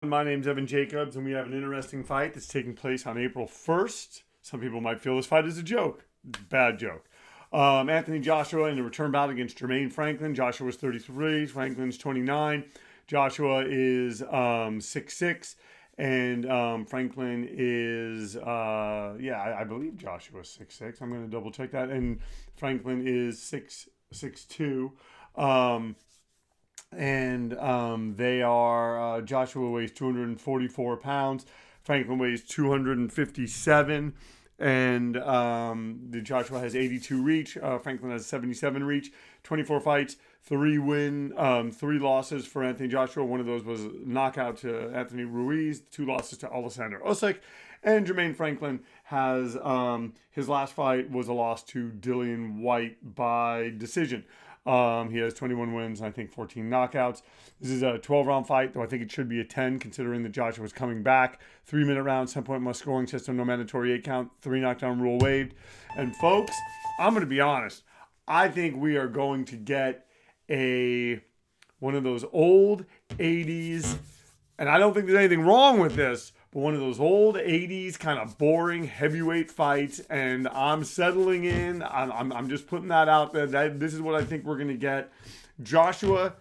My name's Evan Jacobs, and we have an interesting fight that's taking place on April 1st. Some people might feel this fight is a joke. Bad joke. Anthony Joshua in a return bout against Jermaine Franklin. Joshua's 33, Franklin's 29. Joshua is 6'6", and Franklin is, I believe Joshua's 6'6". I'm going to double check that. And Franklin is 6'2". They are, Joshua weighs 244 pounds. Franklin weighs 257. And the Joshua has 82 reach. Franklin has 77 reach. 24 fights, 3 losses for Anthony Joshua. One of those was knockout to Anthony Ruiz. 2 losses to Oleksandr Usyk. And Jermaine Franklin has, his last fight was a loss to Dillian Whyte by decision. He has 21 wins and I think 14 knockouts. This is a 12-round fight, though I think it should be a 10, considering that Joshua was coming back. 3-minute rounds, 10-point must scoring system, no mandatory 8 count, 3 knockdown rule waived. And folks, I'm going to be honest. I think we are going to get one of those old 80s, and I don't think there's anything wrong with this, but one of those old 80s kind of boring heavyweight fights, and I'm settling in. I'm just putting that out there. This is what I think we're going to get. Joshua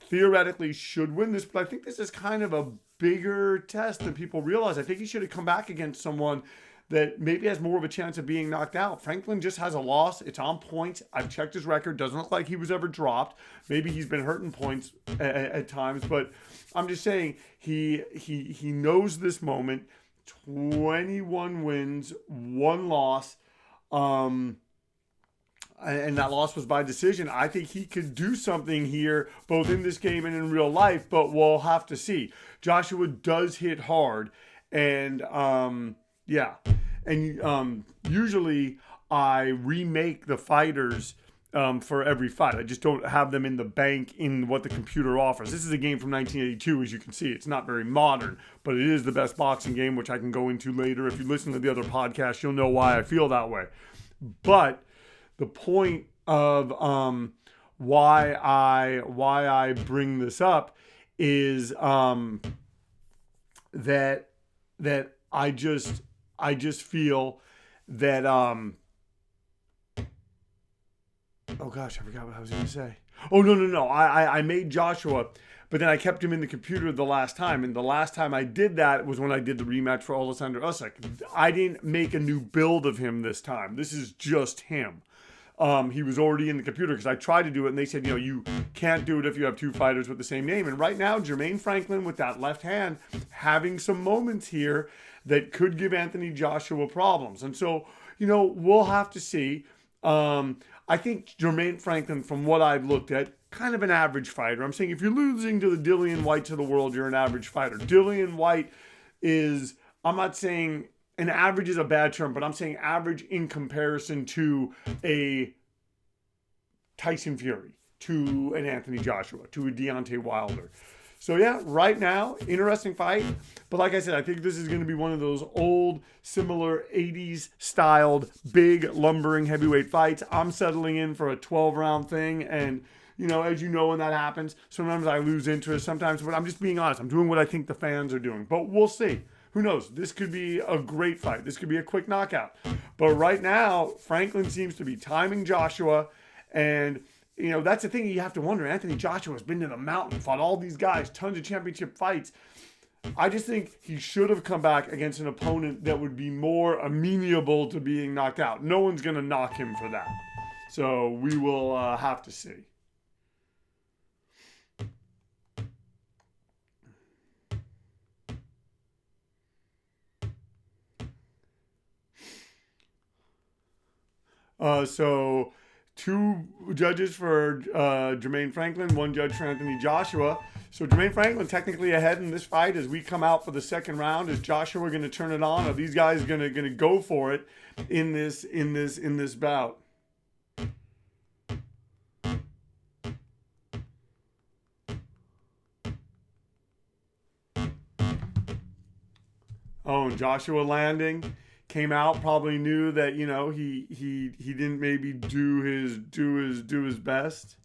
theoretically should win this, but I think this is kind of a bigger test than people realize. I think he should have come back against someone that maybe has more of a chance of being knocked out. Franklin just has a loss. It's on points. I've checked his record. Doesn't look like he was ever dropped. Maybe he's been hurting points at times, but I'm just saying he knows this moment. 21 wins, 1 loss. And that loss was by decision. I think he could do something here, both in this game and in real life, but we'll have to see. Joshua does hit hard, and usually I remake the fighters for every fight. I just don't have them in the bank in what the computer offers. This is a game from 1982, as you can see. It's not very modern, but it is the best boxing game, which I can go into later. If you listen to the other podcasts, you'll know why I feel that way. But the point of why I bring this up is that I just feel that oh gosh, I forgot what I was going to say. Oh no. I made Joshua, but then I kept him in the computer the last time, and the last time I did that was when I did the rematch for Oleksandr Usyk. I didn't make a new build of him this time. This is just him. He was already in the computer because I tried to do it and they said, you can't do it if you have 2 fighters with the same name. And right now, Jermaine Franklin with that left hand having some moments here that could give Anthony Joshua problems. And so, we'll have to see. I think Jermaine Franklin, from what I've looked at, kind of an average fighter. I'm saying if you're losing to the Dillian Whytes of the world, you're an average fighter. Dillian Whyte is, I'm not saying an average is a bad term, but I'm saying average in comparison to a Tyson Fury, to an Anthony Joshua, to a Deontay Wilder. So yeah, right now, interesting fight. But like I said, I think this is going to be one of those old, similar 80s styled, big, lumbering heavyweight fights. I'm settling in for a 12-round thing. And, as you know, when that happens, sometimes I lose interest. Sometimes, but I'm just being honest. I'm doing what I think the fans are doing. But we'll see. Who knows? This could be a great fight. This could be a quick knockout. But right now, Franklin seems to be timing Joshua. And, that's the thing you have to wonder. Anthony Joshua has been to the mountain, fought all these guys, tons of championship fights. I just think he should have come back against an opponent that would be more amenable to being knocked out. No one's going to knock him for that. So we will have to see. So 2 judges for Jermaine Franklin, 1 judge for Anthony Joshua. So Jermaine Franklin technically ahead in this fight as we come out for the second round. Is Joshua going to turn it on? Are these guys going to go for it in this bout? Oh, and Joshua landing. Came out, probably knew that he didn't maybe do his best.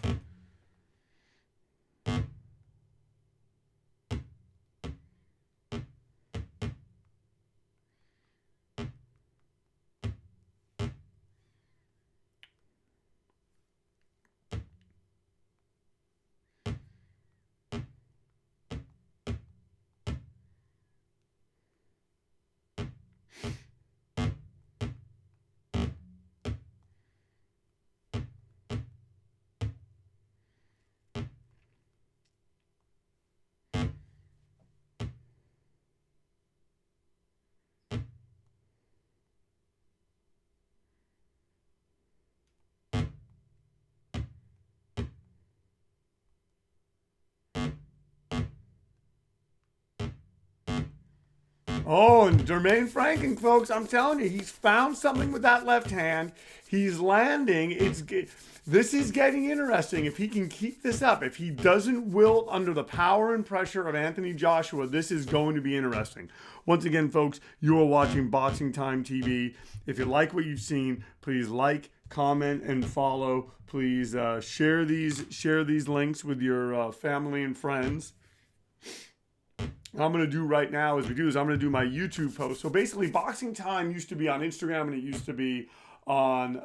Oh, and Jermaine Franklin, folks, I'm telling you, he's found something with that left hand. He's landing. This is getting interesting. If he can keep this up, if he doesn't wilt under the power and pressure of Anthony Joshua, this is going to be interesting. Once again, folks, you are watching Boxing Time TV. If you like what you've seen, please like, comment, and follow. Please share these links with your family and friends. What I'm going to do right now I'm going to do my YouTube post. So basically, Boxing Time used to be on Instagram and it used to be on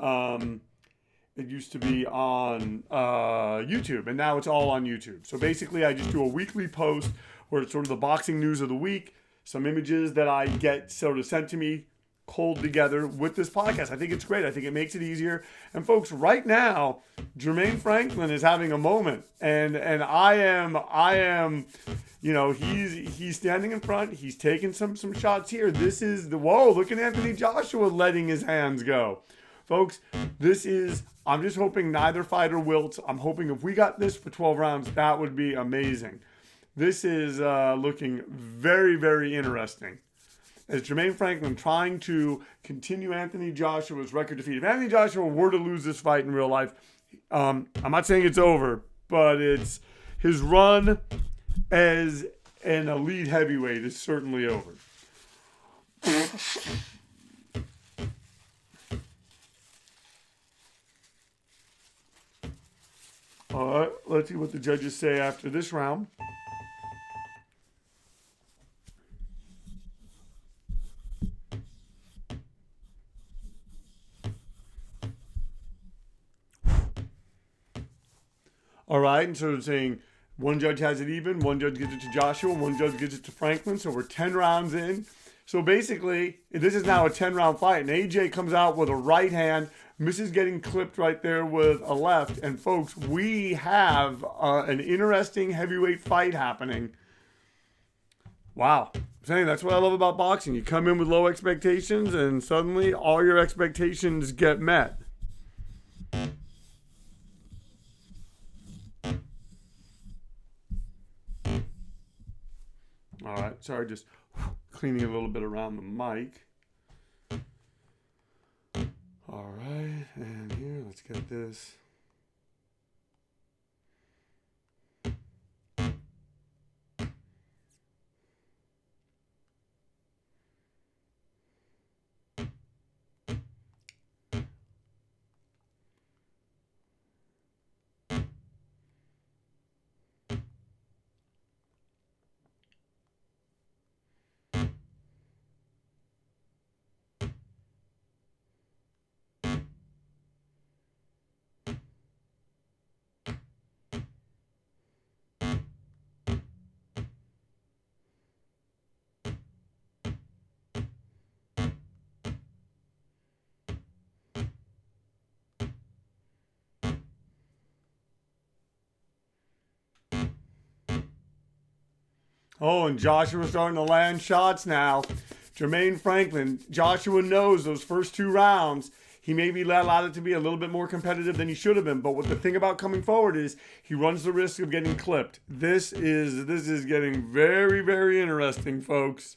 YouTube, and now it's all on YouTube. So basically, I just do a weekly post where it's sort of the boxing news of the week, some images that I get sort of sent to me, pulled together with this podcast. I think it's great. I think it makes it easier. And folks, right now, Jermaine Franklin is having a moment, and I am, he's standing in front. He's taking some shots here. This is whoa! Look at Anthony Joshua letting his hands go, folks. I'm just hoping neither fighter wilts. I'm hoping if we got this for 12 rounds, that would be amazing. This is looking very, very interesting. As Jermaine Franklin trying to continue Anthony Joshua's record defeat. If Anthony Joshua were to lose this fight in real life, I'm not saying it's over, but it's his run as an elite heavyweight is certainly over. All right, let's see what the judges say after this round. All right, and so they're saying one judge has it even, one judge gives it to Joshua, one judge gives it to Franklin. So we're 10 rounds in. So basically, this is now a 10-round fight. And AJ comes out with a right hand, misses getting clipped right there with a left. And folks, we have an interesting heavyweight fight happening. Wow. I'm saying that's what I love about boxing. You come in with low expectations and suddenly all your expectations get met. All right, sorry, just cleaning a little bit around the mic. All right, and here, let's get this. Oh, and Joshua's starting to land shots now. Jermaine Franklin, Joshua knows those first 2 rounds, he maybe allowed it to be a little bit more competitive than he should have been. But what the thing about coming forward is he runs the risk of getting clipped. This is getting very, very interesting, folks.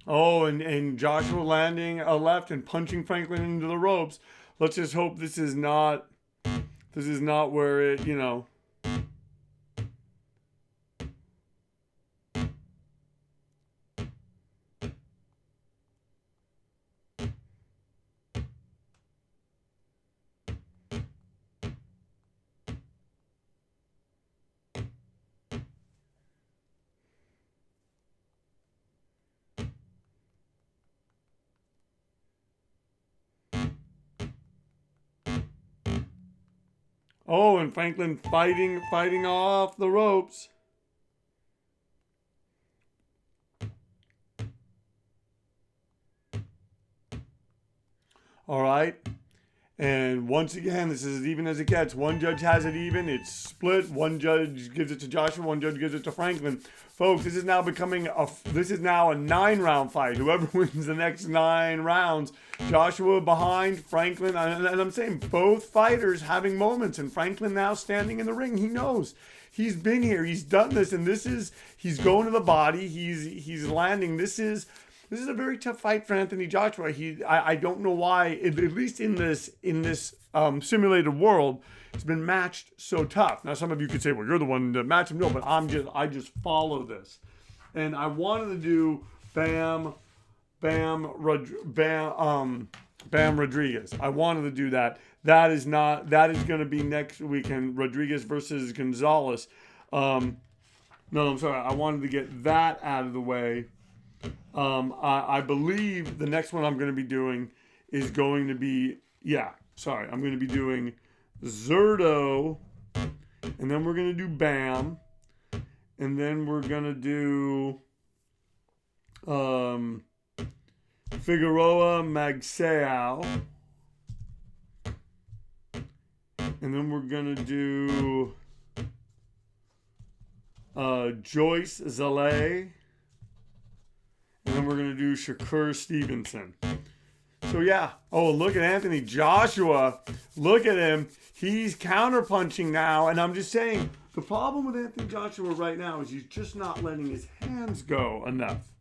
Oh, and Joshua landing a left and punching Franklin into the ropes. Let's just hope this is not where it. Oh, and Franklin fighting off the ropes. All right. And once again, this is as even as it gets. One judge has it even. It's split. One judge gives it to Joshua. One judge gives it to Franklin. Folks, this is now a 9-round fight. Whoever wins the next 9 rounds, Joshua behind Franklin. And I'm saying both fighters having moments. And Franklin now standing in the ring. He knows. He's been here. He's done this. And he's going to the body. He's landing. This is a very tough fight for Anthony Joshua. I don't know why, at least in this simulated world, it's been matched so tough. Now, some of you could say, "Well, you're the one that matched him." No, but I just follow this, and I wanted to do Bam Rodriguez. I wanted to do that. That is going to be next weekend. Rodriguez versus Gonzalez. No, I'm sorry. I wanted to get that out of the way. I believe the next one I'm going to be doing is going to be, I'm going to be doing Zerto, and then we're going to do Bam, and then we're going to do Figueroa Magsayo, and then we're going to do Joyce Zalay. And then we're going to do Shakur Stevenson. So, yeah. Oh, look at Anthony Joshua. Look at him. He's counterpunching now. And I'm just saying, the problem with Anthony Joshua right now is he's just not letting his hands go enough.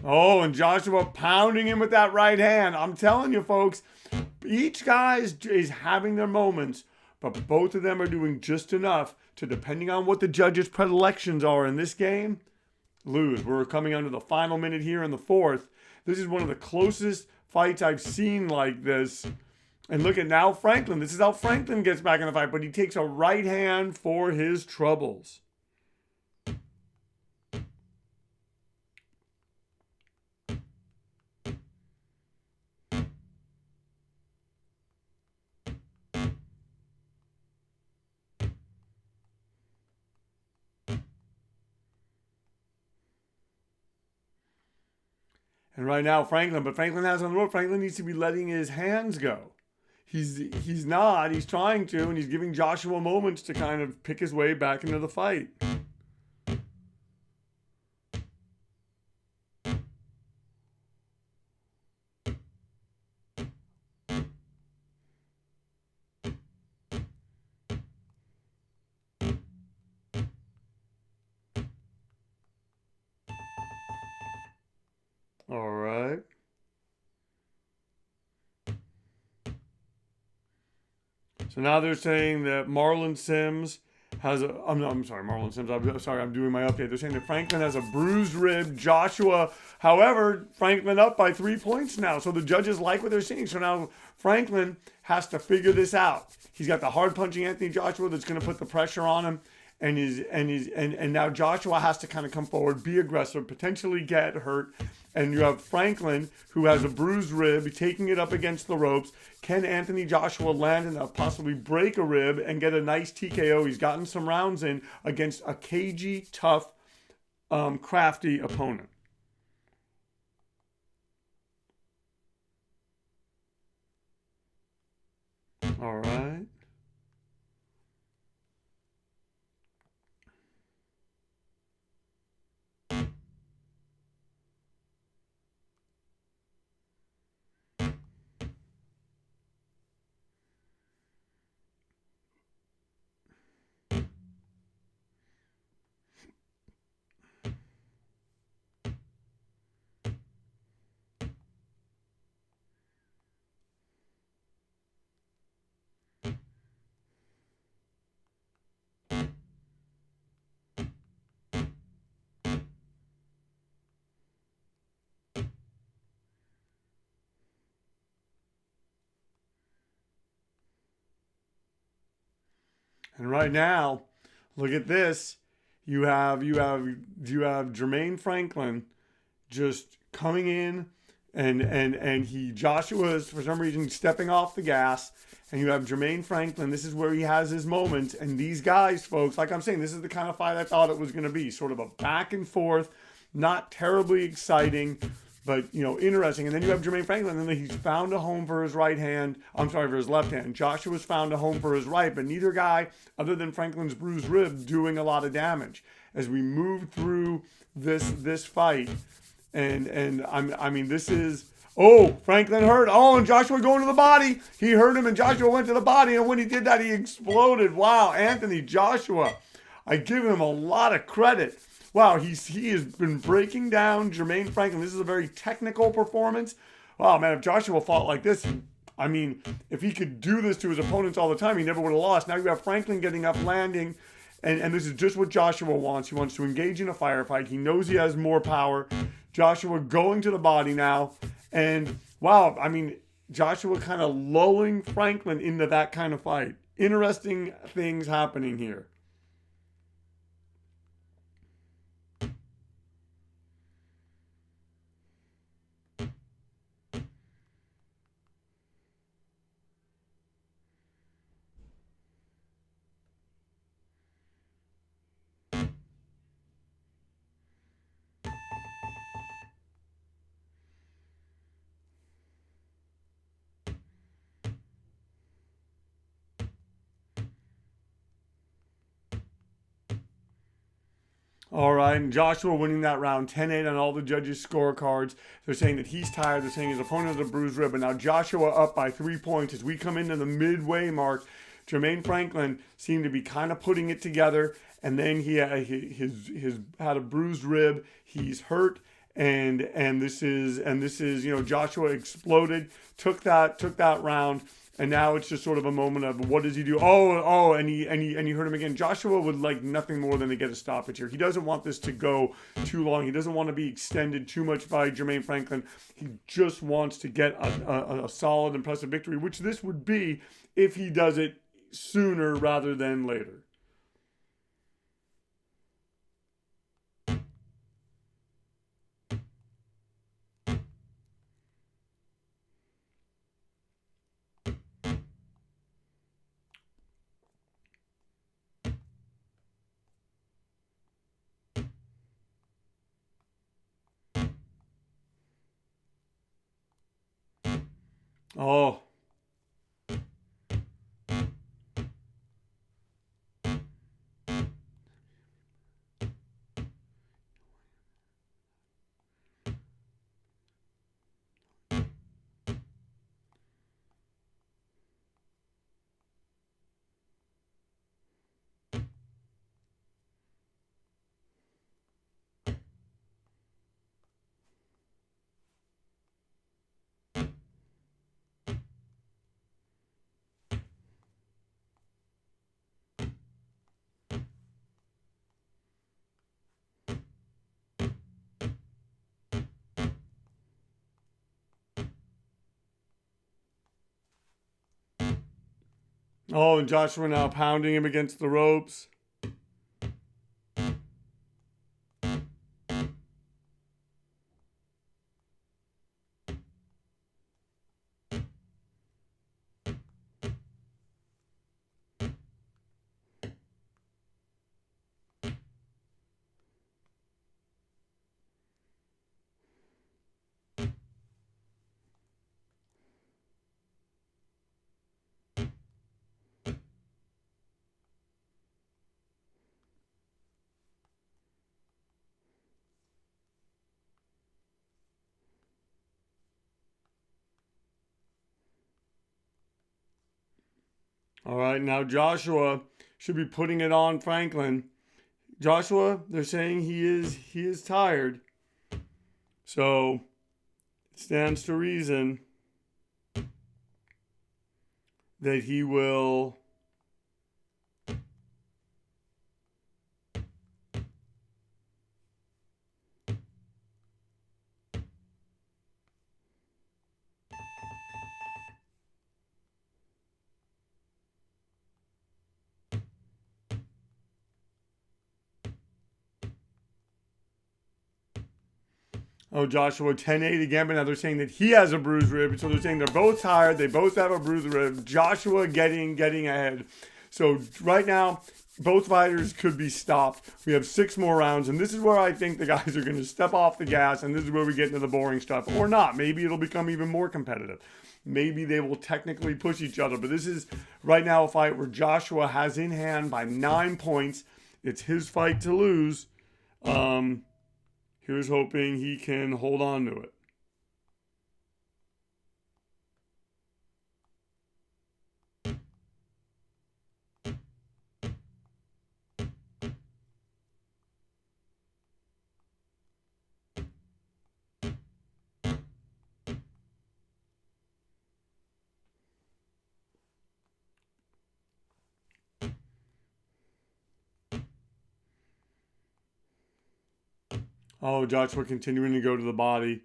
Oh, and Joshua pounding him with that right hand. I'm telling you, folks, each guy is having their moments, but both of them are doing just enough to, depending on what the judges' predilections are in this game, lose. We're coming under the final minute here in the 4th. This is one of the closest fights I've seen like this. And look at now Franklin. This is how Franklin gets back in the fight, but he takes a right hand for his troubles. And right now, Franklin has on the rope. Franklin needs to be letting his hands go. He's not. He's trying to, and he's giving Joshua moments to kind of pick his way back into the fight. All right. So now they're saying that Marlon Sims has a... I'm sorry, Marlon Sims. I'm sorry, I'm doing my update. They're saying that Franklin has a bruised rib. Joshua, however, Franklin up by 3 points now. So the judges like what they're seeing. So now Franklin has to figure this out. He's got the hard punching Anthony Joshua that's going to put the pressure on him. And now Joshua has to kind of come forward, be aggressive, potentially get hurt. And you have Franklin, who has a bruised rib, taking it up against the ropes. Can Anthony Joshua land enough, possibly break a rib and get a nice TKO? He's gotten some rounds in against a cagey, tough, crafty opponent. All right. And right now, look at this. You have Jermaine Franklin just coming in and Joshua is for some reason stepping off the gas, and you have Jermaine Franklin. This is where he has his moments, and these guys, folks, like I'm saying, this is the kind of fight I thought it was going to be, sort of a back and forth, not terribly exciting, but interesting. And then you have Jermaine Franklin, and then he's found a home for his right hand. I'm sorry, for his left hand. Joshua's found a home for his right, but neither guy, other than Franklin's bruised rib, doing a lot of damage as we move through this fight. And I mean, this is, Franklin hurt. And Joshua going to the body. He hurt him, and Joshua went to the body. And when he did that, he exploded. Wow, Anthony Joshua, I give him a lot of credit. Wow, he has been breaking down Jermaine Franklin. This is a very technical performance. Wow, man, if Joshua fought like this, I mean, if he could do this to his opponents all the time, he never would have lost. Now you have Franklin getting up, landing. And this is just what Joshua wants. He wants to engage in a firefight. He knows he has more power. Joshua going to the body now. And wow, I mean, Joshua kind of lulling Franklin into that kind of fight. Interesting things happening here. All right, and Joshua winning that round 10-8 on all the judges' scorecards. They're saying that he's tired. They're saying his opponent has a bruised rib. And now Joshua up by 3 points as we come into the midway mark. Jermaine Franklin seemed to be kind of putting it together, and then he had had a bruised rib. He's hurt, and this is Joshua exploded, took that round. And now it's just sort of a moment of what does he do? And he hurt him again. Joshua would like nothing more than to get a stoppage here. He doesn't want this to go too long. He doesn't want to be extended too much by Jermaine Franklin. He just wants to get a solid, impressive victory, which this would be if he does it sooner rather than later. Oh. Oh, and Joshua now pounding him against the ropes. All right, now Joshua should be putting it on Franklin. Joshua, they're saying he is tired. So it stands to reason that he will Oh, Joshua 10-8 again, but now they're saying that he has a bruised rib. So they're saying they're both tired. They both have a bruised rib. Joshua getting ahead. So right now, both fighters could be stopped. We have 6 more rounds, and this is where I think the guys are going to step off the gas, and this is where we get into the boring stuff. Or not. Maybe it'll become even more competitive. Maybe they will technically push each other. But this is right now a fight where Joshua has in hand by 9 points. It's his fight to lose. Here's hoping he can hold on to it. Oh, Joshua continuing to go to the body,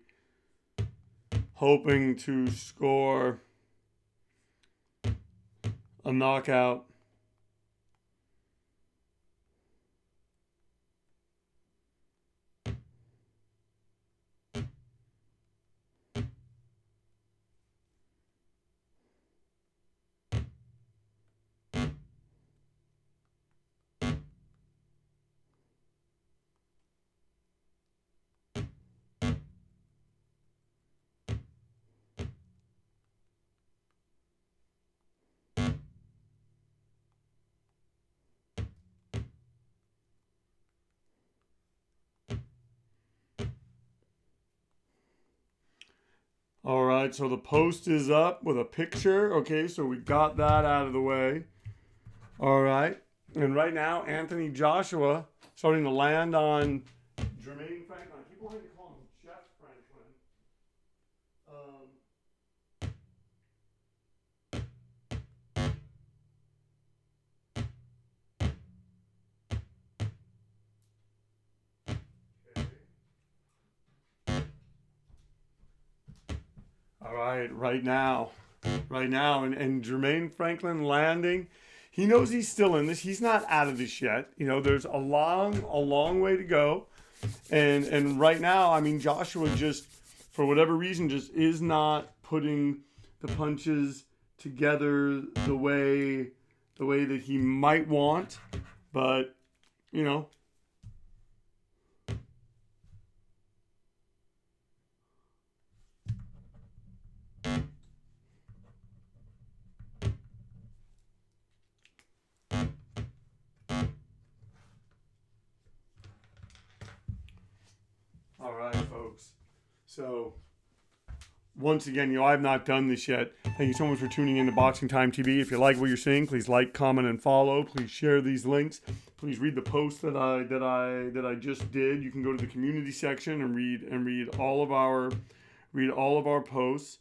hoping to score a knockout. All right, so the post is up with a picture. Okay, so we got that out of the way. All right, and right now, Anthony Joshua starting to land on Jermaine Franklin. I keep wanting to call him Jeff Franklin. Okay. All right, right now, and Jermaine Franklin landing. He knows he's still in this. He's not out of this yet. You know, there's a long way to go. And right now, I mean, Joshua just, for whatever reason, just is not putting the punches together the way that he might want. But, you know. All right, folks. So, once again, I have not done this yet. Thank you so much for tuning in to Boxing Time TV. If you like what you're seeing, please like, comment, and follow. Please share these links. Please read the post that I just did. You can go to the community section and read all of our posts.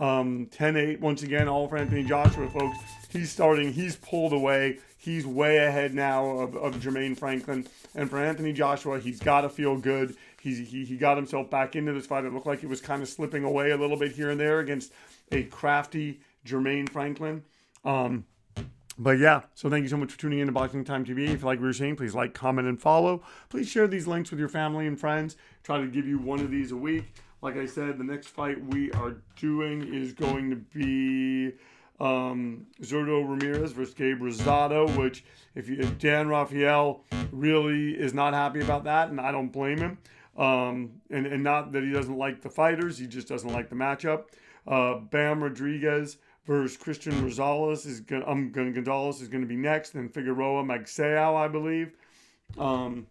10-8, once again, all for Anthony Joshua, folks. He's pulled away. He's way ahead now of Jermaine Franklin. And for Anthony Joshua, he's got to feel good. He got himself back into this fight. It looked like he was kind of slipping away a little bit here and there against a crafty Jermaine Franklin. But yeah, so thank you so much for tuning in to Boxing Time TV. If you like what you're seeing, please like, comment, and follow. Please share these links with your family and friends. Try to give you one of these a week. Like I said, the next fight we are doing is going to be Zurdo Ramirez versus Gabe Rosado, which if Dan Rafael really is not happy about that, and I don't blame him. And not that he doesn't like the fighters, he just doesn't like the matchup. Bam Rodriguez versus Christian Rosales Gonzalez is going to be next, and Figueroa Magsayo, I believe. I'm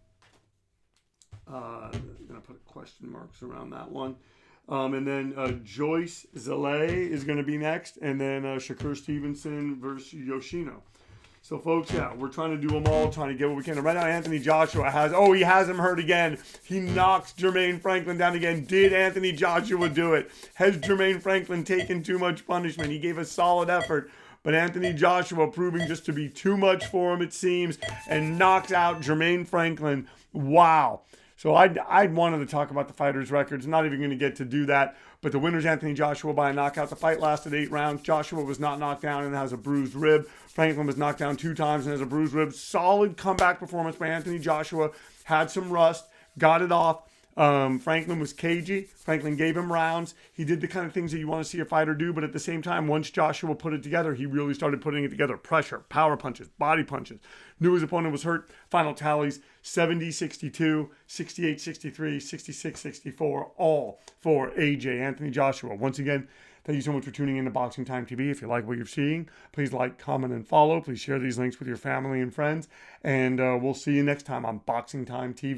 going to put question marks around that one. And then Joyce Zale is going to be next, and then Shakur Stevenson versus Yoshino. So, folks, yeah, we're trying to do them all, trying to get what we can. And right now, Anthony Joshua he has him hurt again. He knocks Jermaine Franklin down again. Did Anthony Joshua do it? Has Jermaine Franklin taken too much punishment? He gave a solid effort, but Anthony Joshua proving just to be too much for him, it seems, and knocks out Jermaine Franklin. Wow. So I wanted to talk about the fighters' records. Not even going to get to do that. But the winner's Anthony Joshua by a knockout. The fight lasted 8 rounds. Joshua was not knocked down and has a bruised rib. Franklin was knocked down 2 times and has a bruised rib. Solid comeback performance by Anthony Joshua. Had some rust. Got it off. Franklin was cagey. Franklin gave him rounds. He did the kind of things that you want to see a fighter do, but at the same time, once Joshua put it together, he really started putting it together. Pressure, power punches, body punches. Knew his opponent was hurt. Final tallies, 70-62, 68-63, 66-64, all for AJ Anthony Joshua. Once again, thank you so much for tuning in to Boxing Time TV. If you like what you're seeing, please like, comment, and follow. Please share these links with your family and friends. And we'll see you next time on Boxing Time TV.